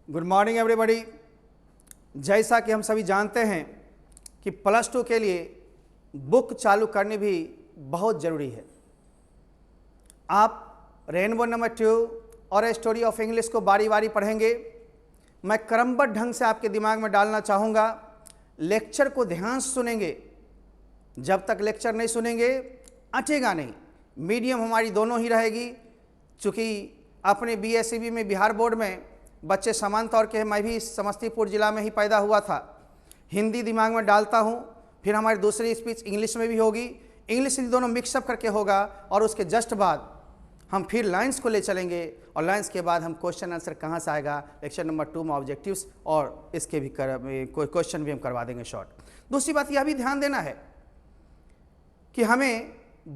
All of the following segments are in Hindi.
Good morning everybody. जैसा कि हम सभी जानते हैं कि +2 के लिए बुक चालू करनी भी बहुत ज़रूरी है। आप रेनबो नंबर 2 और ए स्टोरी ऑफ इंग्लिश को बारी बारी पढ़ेंगे। मैं क्रमबद्ध ढंग से आपके दिमाग में डालना चाहूँगा। लेक्चर को ध्यान से सुनेंगे। जब तक लेक्चर नहीं सुनेंगे अटेगा नहीं। मीडियम हमारी दोनों ही रहेगी। चूँकि अपने BSEB में बिहार बोर्ड में बच्चे समान तौर के हैं। मैं भी समस्तीपुर ज़िला में ही पैदा हुआ था। हिंदी दिमाग में डालता हूँ, फिर हमारी दूसरी स्पीच इंग्लिश में भी होगी। इंग्लिश हिंदी दोनों मिक्सअप करके होगा और उसके जस्ट बाद हम फिर लाइंस को ले चलेंगे और लाइंस के बाद हम क्वेश्चन आंसर कहाँ से आएगा लेक्चर नंबर 2 में ऑब्जेक्टिव्स और इसके भी क्वेश्चन भी हम करवा देंगे शॉर्ट। दूसरी बात यह भी ध्यान देना है कि हमें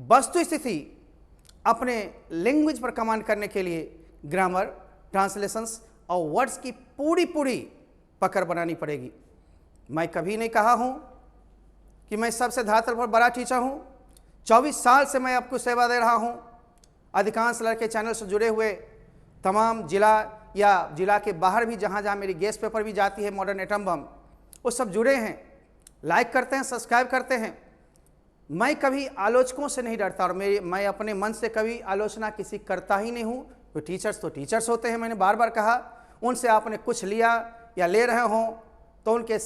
वस्तु स्थिति अपने लैंग्वेज पर कमांड करने के लिए ग्रामर, ट्रांसलेशंस और वर्ड्स की पूरी पकड़ बनानी पड़ेगी। मैं कभी नहीं कहा हूँ कि मैं सबसे धरातल पर बड़ा टीचर हूँ। 24 साल से मैं आपको सेवा दे रहा हूँ। अधिकांश लड़के चैनल से जुड़े हुए तमाम जिला या जिला के बाहर भी जहाँ जहाँ मेरी गेस्ट पेपर भी जाती है मॉडर्न एटम बम, वो सब जुड़े हैं, लाइक करते हैं, सब्सक्राइब करते हैं। मैं कभी आलोचकों से नहीं डरता और मैं अपने मन से कभी आलोचना किसी करता ही नहीं हूँ। तो टीचर्स होते हैं। मैंने बार बार कहा, उनसे आपने कुछ लिया या ले रहे हों तो उनके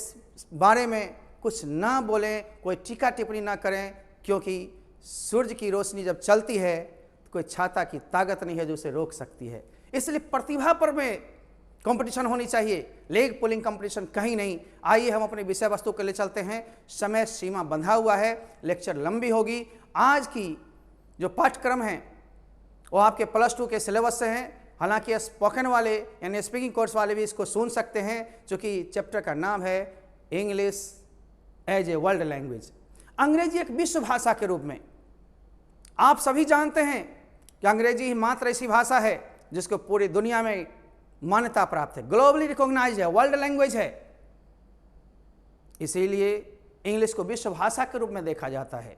बारे में कुछ ना बोलें, कोई टीका टिप्पणी ना करें, क्योंकि सूरज की रोशनी जब चलती है तो कोई छाता की ताकत नहीं है जो उसे रोक सकती है। इसलिए प्रतिभा पर में कंपटीशन होनी चाहिए, लेग पुलिंग कंपटीशन कहीं नहीं। आइए हम अपने विषय वस्तु के लिए चलते हैं। समय सीमा बंधा हुआ है, लेक्चर लंबी होगी। आज की जो पाठ्यक्रम है वो आपके +2 के सिलेबस से हैं। हालांकि स्पोकन वाले यानी स्पीकिंग कोर्स वाले भी इसको सुन सकते हैं, क्योंकि चैप्टर का नाम है English as a world language. अंग्रेजी एक विश्व भाषा के रूप में आप सभी जानते हैं कि अंग्रेजी ही मात्र ऐसी भाषा है जिसको पूरी दुनिया में मान्यता प्राप्त है, ग्लोबली रिकॉग्नाइज्ड है, वर्ल्ड लैंग्वेज है। इसीलिए इंग्लिश को विश्व भाषा के रूप में देखा जाता है।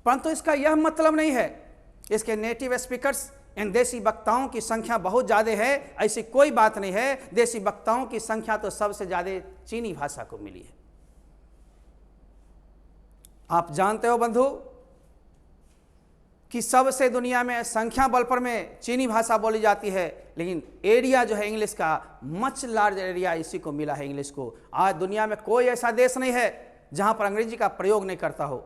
परंतु इसका यह मतलब नहीं है इसके नेटिव स्पीकर्स इन देसी वक्ताओं की संख्या बहुत ज़्यादा है, ऐसी कोई बात नहीं है। देसी वक्ताओं की संख्या तो सबसे ज़्यादा चीनी भाषा को मिली है। आप जानते हो बंधु कि सबसे दुनिया में संख्या बल पर में चीनी भाषा बोली जाती है, लेकिन एरिया जो है इंग्लिश का मच लार्ज एरिया इसी को मिला है इंग्लिश को। आज दुनिया में कोई ऐसा देश नहीं है जहां पर अंग्रेजी का प्रयोग नहीं करता हो,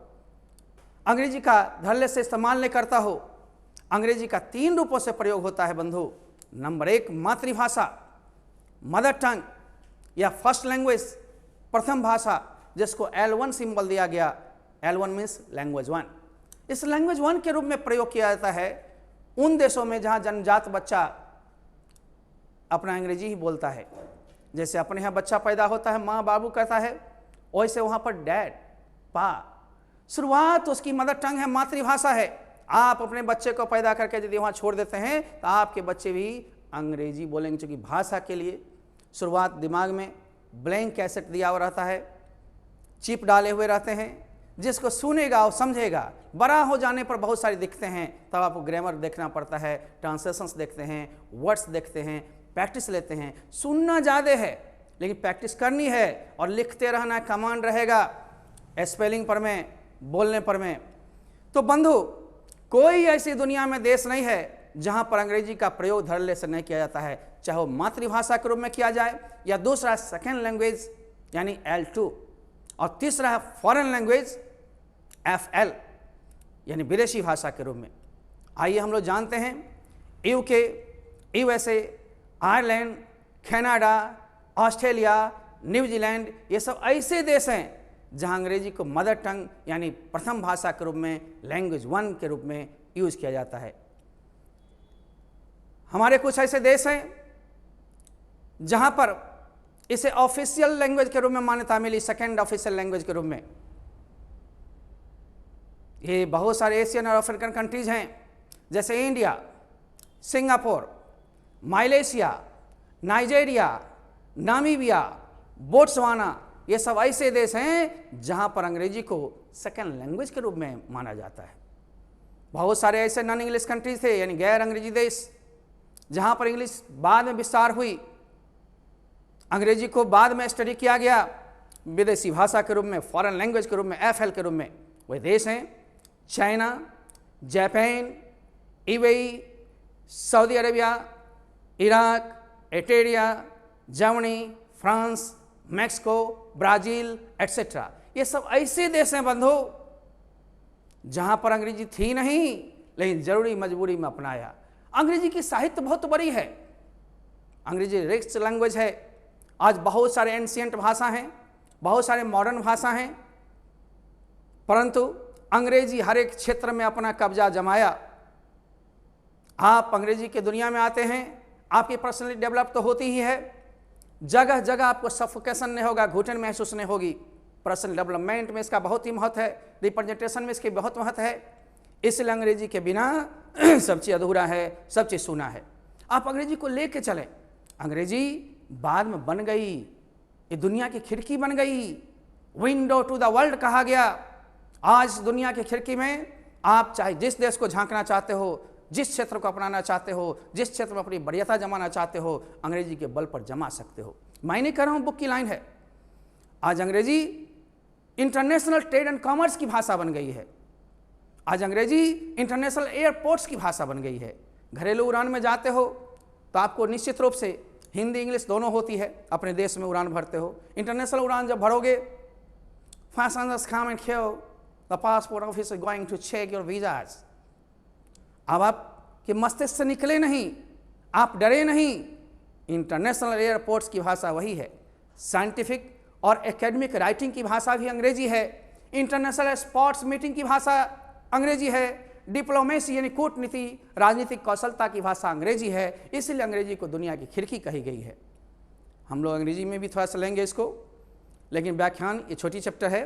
अंग्रेजी का धड़ल्ले से इस्तेमाल नहीं करता हो। अंग्रेजी का 3 रूपों से प्रयोग होता है बंधु। नंबर 1 मातृभाषा, मदर टंग या फर्स्ट लैंग्वेज, प्रथम भाषा, जिसको L1 सिंबल दिया गया। L1 means language 1। इस लैंग्वेज 1 के रूप में प्रयोग किया जाता है उन देशों में जहां जन्मजात बच्चा अपना अंग्रेजी ही बोलता है। जैसे अपने यहाँ बच्चा पैदा होता है, माँ बाबू कहता है, वैसे वहाँ पर डैड, पा। शुरुआत उसकी मदर टंग है, मातृभाषा है। आप अपने बच्चे को पैदा करके यदि वहाँ छोड़ देते हैं तो आपके बच्चे भी अंग्रेजी बोलेंगे, क्योंकि भाषा के लिए शुरुआत दिमाग में ब्लैंक कैसेट दिया हुआ रहता है, चिप डाले हुए रहते हैं, जिसको सुनेगा और समझेगा। बड़ा हो जाने पर बहुत सारी दिखते हैं, तब आपको ग्रामर देखना पड़ता है, ट्रांसलेशंस देखते हैं, वर्ड्स देखते हैं, प्रैक्टिस लेते हैं। सुनना ज़्यादा है लेकिन प्रैक्टिस करनी है और लिखते रहना, कमांड रहेगा स्पेलिंग पर में, बोलने पर में। तो बंधु, कोई ऐसी दुनिया में देश नहीं है जहां पर अंग्रेजी का प्रयोग धड़ल्ले से नहीं किया जाता है, चाहे वो मातृभाषा के रूप में किया जाए या दूसरा सेकेंड लैंग्वेज यानी L2 और तीसरा है फॉरेन लैंग्वेज FL यानी विदेशी भाषा के रूप में। आइए हम लोग जानते हैं UK, USA, Ireland, Canada, Australia, New Zealand, ये सब ऐसे देश हैं जहां अंग्रेजी को मदर टंग यानी प्रथम भाषा के रूप में, लैंग्वेज 1 के रूप में यूज किया जाता है। हमारे कुछ ऐसे देश हैं जहां पर इसे ऑफिशियल लैंग्वेज के रूप में मान्यता मिली, सेकेंड ऑफिशियल लैंग्वेज के रूप में। ये बहुत सारे एशियन और अफ्रीकन कंट्रीज हैं, जैसे India, Singapore, Malaysia, Nigeria, Namibia, Botswana. ये सब ऐसे देश हैं जहां पर अंग्रेजी को सेकेंड लैंग्वेज के रूप में माना जाता है। बहुत सारे ऐसे नॉन इंग्लिश कंट्रीज थे यानी गैर अंग्रेजी देश जहां पर इंग्लिश बाद में विस्तार हुई। अंग्रेजी को बाद में स्टडी किया गया विदेशी भाषा के रूप में, फॉरेन लैंग्वेज के रूप में, एफएल के रूप में। वे देश हैं China, Japan, UAE, Saudi Arabia, Iraq, Italy, Germany, France, Mexico, Brazil etcetera. ये सब ऐसे देश हैं बंधु जहां पर अंग्रेजी थी नहीं, लेकिन जरूरी मजबूरी में अपनाया। अंग्रेजी की साहित्य बहुत बड़ी है, अंग्रेजी रिच लैंग्वेज है। आज बहुत सारे एंशियंट भाषा हैं, बहुत सारे मॉडर्न भाषा हैं, परंतु अंग्रेजी हर एक क्षेत्र में अपना कब्जा जमाया। आप अंग्रेजी की दुनिया में आते हैं, आपकी पर्सनैलिटी डेवलप तो होती ही है, जगह जगह आपको सफोकेशन नहीं होगा, घुटन महसूस नहीं होगी। पर्सनल डेवलपमेंट में इसका बहुत ही महत्व है, रिप्रेजेंटेशन में इसके बहुत महत्व है। इसलिए अंग्रेजी के बिना सब चीज़ अधूरा है, सब चीज़ सुना है। आप अंग्रेजी को लेके चलें। अंग्रेजी बाद में बन गई, ये दुनिया की खिड़की बन गई, विंडो टू द वर्ल्ड कहा गया। आज दुनिया की खिड़की में आप चाहे जिस देश को झांकना चाहते हो, जिस क्षेत्र को अपनाना चाहते हो, जिस क्षेत्र में अपनी बढ़ियता जमाना चाहते हो, अंग्रेजी के बल पर जमा सकते हो। मैं नहीं कह रहा हूँ, बुक की लाइन है। आज अंग्रेजी इंटरनेशनल ट्रेड एंड कॉमर्स की भाषा बन गई है। आज अंग्रेजी इंटरनेशनल एयरपोर्ट्स की भाषा बन गई है। घरेलू उड़ान में जाते हो तो आपको निश्चित रूप से हिंदी इंग्लिश दोनों होती है, अपने देश में उड़ान भरते हो। इंटरनेशनल उड़ान जब भरोगे, passengers come and here, the passport office is going to check your visas। अब आपके मस्तिष्क से निकले नहीं, आप डरे नहीं। इंटरनेशनल एयरपोर्ट्स की भाषा वही है। साइंटिफिक और एकेडमिक राइटिंग की भाषा भी अंग्रेजी है। इंटरनेशनल स्पोर्ट्स मीटिंग की भाषा अंग्रेजी है। डिप्लोमेसी यानी कूटनीति, राजनीतिक कौशलता की भाषा अंग्रेजी है। इसलिए अंग्रेजी को दुनिया की खिड़की कही गई है। हम लोग अंग्रेजी में भी थोड़ा सा लेंगे इसको, लेकिन व्याख्यान ये छोटी चैप्टर है।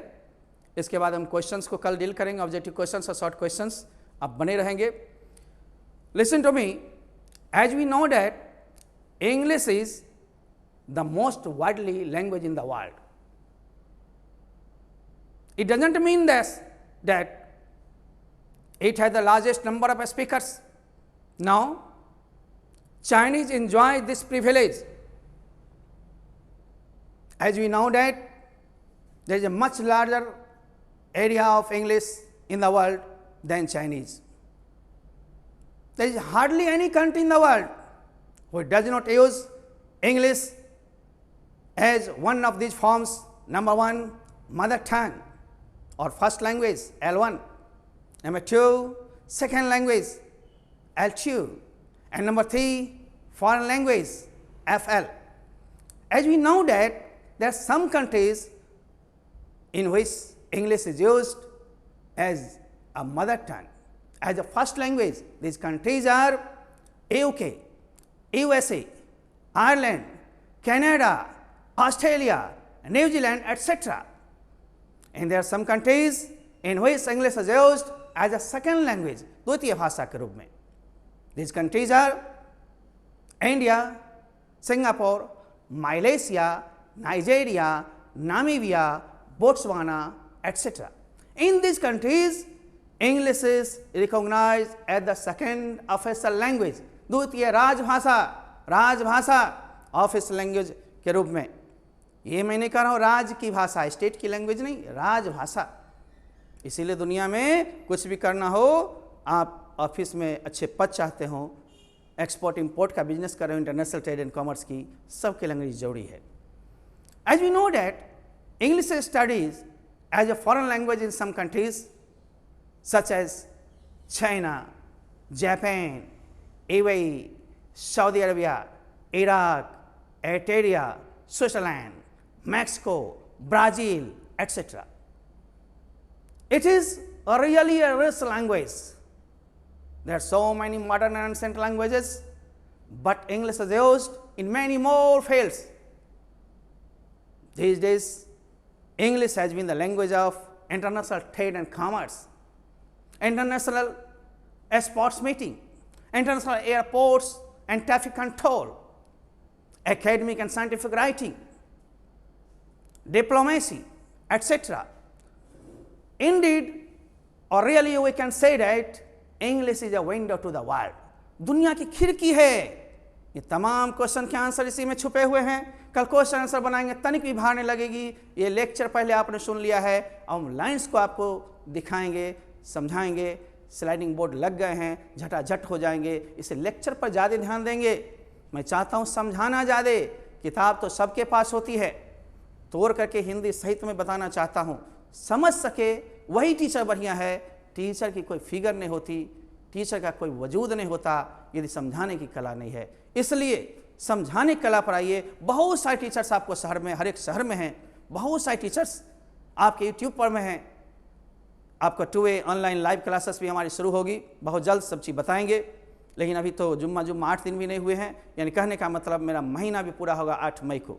इसके बाद हम क्वेश्चंस को कल डील करेंगे, ऑब्जेक्टिव क्वेश्चंस और शॉर्ट क्वेश्चंस। आप बने रहेंगे। Listen to me, as we know that English is the most widely language in the world. It doesn't mean that it has the largest number of speakers. Now, Chinese enjoy this privilege. As we know that there is a much larger area of English in the world than Chinese. There is hardly any country in the world who does not use English as one of these forms. Number one, mother tongue or first language, L1. Number two, second language, L2. And number three, foreign language, FL. As we know that there are some countries in which English is used as a mother tongue, as a first language. These countries are UK, USA, Ireland, Canada, Australia, New Zealand, etc. And there are some countries in which English is used as a second language, द्वितीय भाषा के रूप में. These countries are India, Singapore, Malaysia, Nigeria, Namibia, Botswana, etc. In these countries, English is recognized as the second official language, द्वितीय राजभाषा ऑफिशियल लैंग्वेज के रूप में. ये मैं नहीं कह रहा हूँ राज की भाषा, स्टेट की लैंग्वेज नहीं, राजभाषा. इसीलिए दुनिया में कुछ भी करना हो, आप ऑफिस में अच्छे पद चाहते हो, एक्सपोर्ट इंपोर्ट का बिजनेस कर रहे हो, इंटरनेशनल ट्रेड एंड कॉमर्स की, सबके लैंग्वेज जरूरी है. As we know that English studies as a foreign language in some countries such as China, Japan, UAE, Saudi Arabia, Iraq, Eritrea, Switzerland, Mexico, Brazil, etc. It is really a rich language. There are so many modern and ancient languages, but English is used in many more fields. These days, English has been the language of international trade and commerce, international sports meeting, international airports and traffic control, academic and scientific writing, diplomacy, etc. Indeed, or really we can say that English is a window to the world. दुनिया की खिड़की है. ये तमाम क्वेश्चन के आंसर इसी में छुपे हुए हैं। कल क्वेश्चन आंसर बनाएंगे, तनिक भी भार नहीं लगेगी। ये लेक्चर पहले आपने सुन लिया है, अब हम लाइन्स को आपको दिखाएंगे, समझाएंगे। स्लाइडिंग बोर्ड लग गए हैं, झटाझट हो जाएंगे। इसे लेक्चर पर ज़्यादा ध्यान देंगे। मैं चाहता हूँ समझाना ज़्यादा, किताब तो सबके पास होती है, तोड़ करके हिंदी सहित में बताना चाहता हूँ। समझ सके वही टीचर बढ़िया है। टीचर की कोई फिगर नहीं होती, टीचर का कोई वजूद नहीं होता यदि समझाने की कला नहीं है। इसलिए समझाने की कला पर आइए। बहुत सारे टीचर्स आपको शहर में, हर एक शहर में हैं। बहुत सारे टीचर्स आपके यूट्यूब पर में हैं। आपका 2A ऑनलाइन लाइव क्लासेस भी हमारी शुरू होगी, बहुत जल्द सब चीज़ बताएंगे। लेकिन अभी तो जुम्मा 8 दिन भी नहीं हुए हैं, यानी कहने का मतलब मेरा महीना भी पूरा होगा 8 मई को,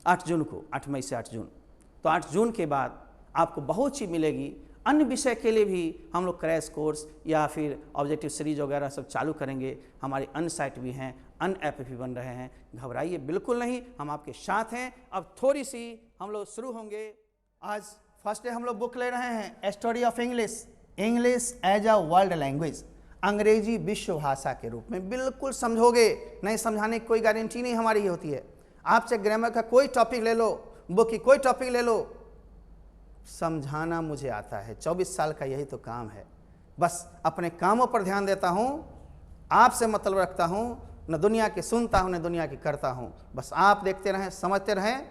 8 जून को, 8 मई से 8 जून। तो 8 जून के बाद आपको बहुत चीज़ मिलेगी। अन्य विषय के लिए भी हम लोग क्रैश कोर्स या फिर ऑब्जेक्टिव सीरीज वगैरह सब चालू करेंगे। हमारी अन्य साइट भी हैं, अन्य ऐप भी बन रहे हैं। घबराइए बिल्कुल नहीं, हम आपके साथ हैं। अब थोड़ी सी हम लोग शुरू होंगे। आज फर्स्ट डे हम लोग बुक ले रहे हैं story of English, English as a world language, अंग्रेजी विश्व भाषा के रूप में। बिल्कुल समझोगे, नहीं समझाने की कोई गारंटी नहीं हमारी होती है। आपसे ग्रामर का कोई टॉपिक ले लो, बुक की कोई टॉपिक ले लो, समझाना मुझे आता है। 24 साल का यही तो काम है। बस अपने कामों पर ध्यान देता हूँ, आपसे मतलब रखता हूँ, न दुनिया की सुनता हूँ न दुनिया की करता हूँ। बस आप देखते रहें, समझते रहें।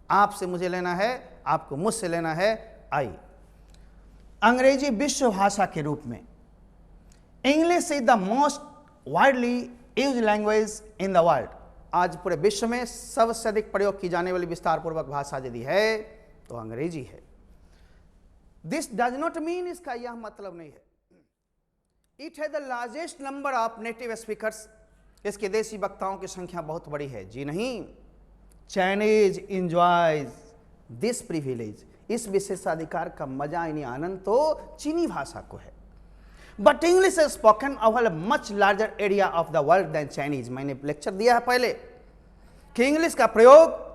आपसे मुझे लेना है, आपको मुझसे लेना है। आई अंग्रेजी विश्व भाषा के रूप में, English is the most widely used language in the world. आज पूरे विश्व में सबसे अधिक प्रयोग की जाने वाली विस्तार पूर्वक भाषा यदि है तो अंग्रेजी है। दिस डज नॉट मीन, इसका यह मतलब नहीं है it has the largest number of native speakers, इसके देशी वक्ताओं की संख्या बहुत बड़ी है। जी नहीं, चाइनीज इंजॉयज दिस प्रिविलेज, इस विशेषाधिकार का मजा यानी आनंद तो चीनी भाषा को है। But English is spoken over much larger area of the world than Chinese. मैंने लेक्चर दिया है पहले कि इंग्लिश का प्रयोग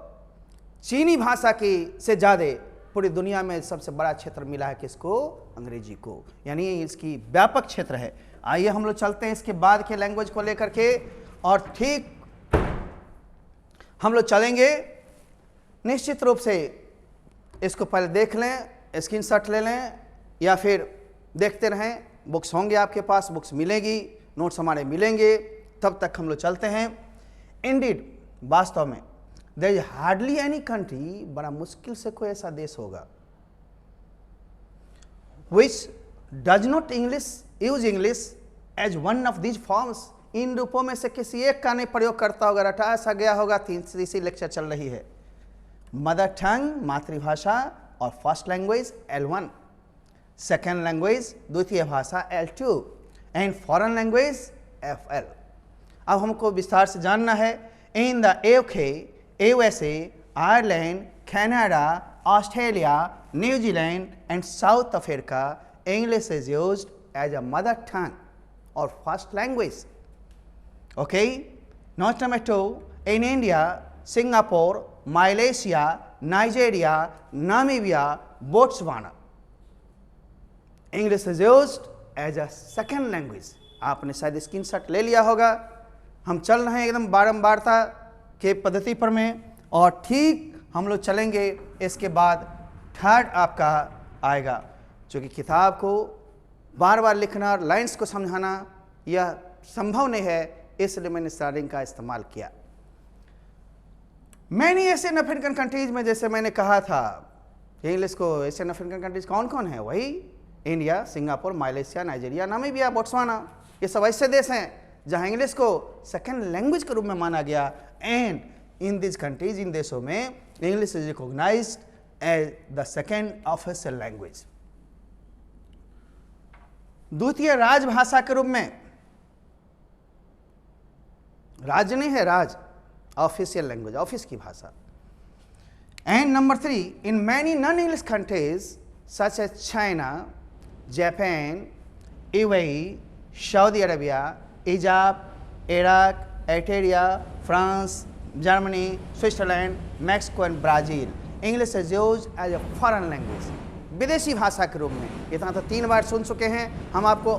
चीनी भाषा की से ज़्यादा पूरी दुनिया में सबसे बड़ा क्षेत्र मिला है किसको? अंग्रेजी को, यानी इसकी व्यापक क्षेत्र है। आइए हम लोग चलते हैं इसके बाद के लैंग्वेज को लेकर के, और ठीक हम लोग चलेंगे निश्चित रूप से। इसको पहले देख लें, स्क्रीनशॉट ले लें या फिर देखते रहें। बुक्स होंगे आपके पास, बुक्स मिलेगी, नोट्स हमारे मिलेंगे। तब तक हम लोग चलते हैं। इंडीड, वास्तव में there is hardly any country, बड़ा मुश्किल से कोई ऐसा देश होगा which does not use English as one of these forms. इन रूपों में से किसी एक का नहीं प्रयोग करता होगा। रटा सा गया होगा। तीसरी लेक्चर चल रही है। मदर टंग, मातृभाषा, और first language L1, second language द्वितीय भाषा L2, and foreign language FL। अब हमको विस्तार से जानना है। In the UK, USA, Ireland, Canada, Australia, New Zealand and South Africa, English is used as a mother tongue और first language. Okay, note number 2, in India, Singapore, Malaysia, Nigeria, Namibia, Botswana, English is used as a second language. आपने शायद स्क्रीनशॉट ले लिया होगा। हम चल रहे हैं एकदम बारंबारता के पद्धति पर में, और ठीक हम लोग चलेंगे। इसके बाद थर्ड आपका आएगा, जो कि किताब को बार बार लिखना और लाइन्स को समझाना यह संभव नहीं है, इसलिए मैंने स्टार्टिंग का इस्तेमाल किया। मैनी एशियन अफ्रीकन कंट्रीज में, जैसे मैंने कहा था इंग्लिश को, एशियन अफ्रीकन कंट्रीज कौन कौन है? वही India, Singapore, Malaysia, Nigeria, Namibia, Botswana, ये सब ऐसे देश हैं जहां इंग्लिश को सेकेंड लैंग्वेज के रूप में माना गया। एंड इन दिस कंट्रीज, इन देशों में English is recognised as the second official language, द्वितीय राजभाषा के रूप में। राज्य नहीं है, राज, ऑफिशियल लैंग्वेज, ऑफिस की भाषा। And number 3, in many non English countries such as China, Japan, UAE, Saudi Arabia, Egypt, Iraq, Algeria, France, Germany, Switzerland, Mexico and Brazil, English is used as a foreign language, विदेशी भाषा के रूप में। इतना तो 3 बार सुन चुके हैं। हम आपको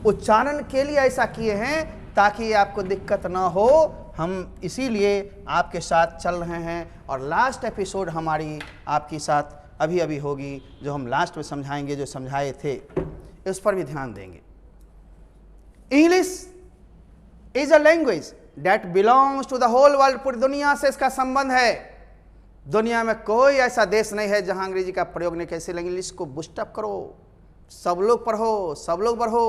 उच्चारण के लिए ऐसा किए हैं ताकि आपको दिक्कत ना हो, हम इसीलिए आपके साथ चल रहे हैं और लास्ट एपिसोड हमारी आपके साथ अभी अभी होगी, जो हम लास्ट में समझाएंगे, जो समझाए थे उस पर भी ध्यान देंगे। English is a language that belongs to the whole world. पूरी दुनिया से इसका संबंध है। दुनिया में कोई ऐसा देश नहीं है जहां अंग्रेजी का प्रयोग नहीं। कैसे इंग्लिश को बूस्टअप करो, सब लोग पढ़ो, सब लोग बढ़ो।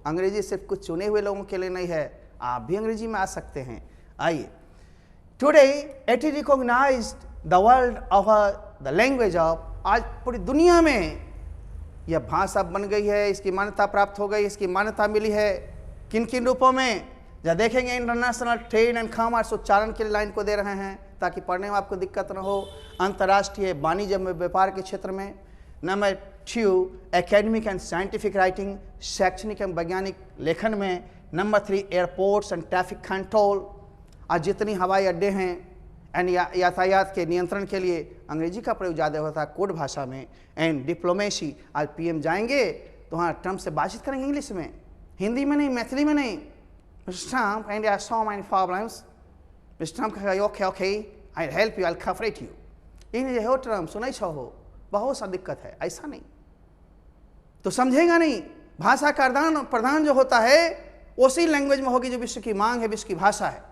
अंग्रेजी सिर्फ कुछ चुने हुए लोगों के लिए नहीं है, आप भी अंग्रेजी में आ सकते हैं। आइए, today it is recognised the world of the language of. आज पूरी दुनिया में यह भाषा बन गई है, इसकी मान्यता प्राप्त हो गई, इसकी मान्यता मिली है। किन किन रूपों में, जब देखेंगे इंटरनेशनल ट्रेड एंड कॉमर्स उच्चारण के लाइन को दे रहे हैं ताकि पढ़ने में आपको दिक्कत न हो। अंतर्राष्ट्रीय वाणिज्य में, व्यापार के क्षेत्र में। Number 2 academic and scientific writing, शैक्षणिक एवं वैज्ञानिक लेखन में। Number 3 airports and traffic control. आज जितनी हवाई अड्डे हैं एंड यातायात के नियंत्रण के लिए अंग्रेजी का प्रयोग ज़्यादा होता है, कोड भाषा में। एंड डिप्लोमेसी, आज पीएम जाएंगे तो वहाँ ट्रम्प से बातचीत करेंगे इंग्लिश में, हिंदी में नहीं, मैथिली में नहीं। Mister Trump, India has so many problems. Mister Trump कहेगा okay okay, I help you, I cooperate you. इन हो ट्रम्प सुनाई छो हो, बहुत सा दिक्कत है, ऐसा नहीं तो समझेगा नहीं। भाषा का आदान प्रदान जो होता है उसी लैंग्वेज में होगी जो विश्व की मांग है, विश्व की भाषा है।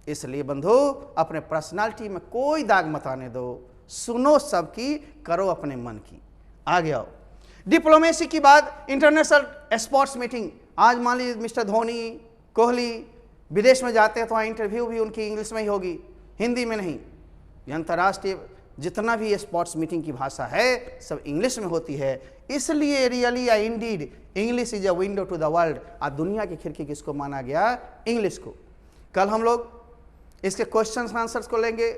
इसलिए बंधु, अपने पर्सनालिटी में कोई दाग मत आने दो, सुनो सबकी, करो अपने मन की। आगे आओ। डिप्लोमेसी की बात, इंटरनेशनल स्पोर्ट्स मीटिंग। आज मान लीजिए मिस्टर धोनी, कोहली विदेश में जाते हैं तो वहाँ इंटरव्यू भी उनकी इंग्लिश में ही होगी, हिंदी में नहीं। अंतर्राष्ट्रीय जितना भी स्पोर्ट्स मीटिंग की भाषा है सब इंग्लिश में होती है। इसलिए रियली या indeed English is a window to the world. आज दुनिया की खिड़की किसको माना गया? इंग्लिश को। कल हम लोग इसके क्वेश्चंस आंसर्स को लेंगे,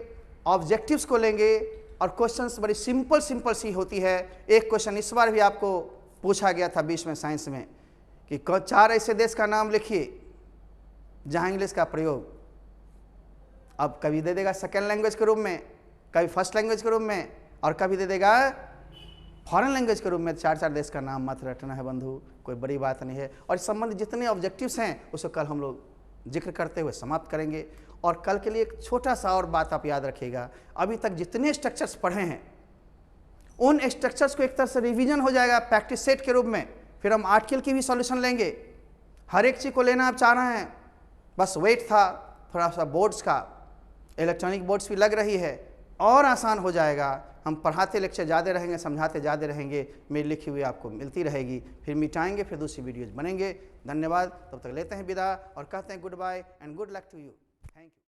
ऑब्जेक्टिव्स को लेंगे, और क्वेश्चंस बड़ी सिंपल सी होती है। एक क्वेश्चन इस बार भी आपको पूछा गया था 20 में साइंस में कि 4 ऐसे देश का नाम लिखिए जहां इंग्लिश का प्रयोग अब कभी दे देगा सेकेंड लैंग्वेज के रूप में, कभी फर्स्ट लैंग्वेज के रूप में, और कभी दे देगा फॉरेन लैंग्वेज के रूप में। 4 देश का नाम मत रटना है बंधु, कोई बड़ी बात नहीं है। और इस संबंध जितने ऑब्जेक्टिव्स हैं उसको कल हम लोग जिक्र करते हुए समाप्त करेंगे। और कल के लिए एक छोटा सा और बात आप याद रखिएगा, अभी तक जितने स्ट्रक्चर्स पढ़े हैं उन स्ट्रक्चर्स को एक तरह से रिवीजन हो जाएगा प्रैक्टिस सेट के रूप में। फिर हम आर्टिकल की भी सॉल्यूशन लेंगे। हर एक चीज़ को लेना आप चाह रहे हैं, बस वेट था थोड़ा सा बोर्ड्स का, इलेक्ट्रॉनिक बोर्ड्स भी लग रही है, और आसान हो जाएगा। हम पढ़ाते लेक्चर ज़्यादा रहेंगे, समझाते ज़्यादा रहेंगे, मेरी लिखी हुई आपको मिलती रहेगी। फिर मिटाएंगे, फिर दूसरी वीडियोज़ बनेंगे। धन्यवाद, तब तक लेते हैं विदा और कहते हैं goodbye and good luck to you. Thank you.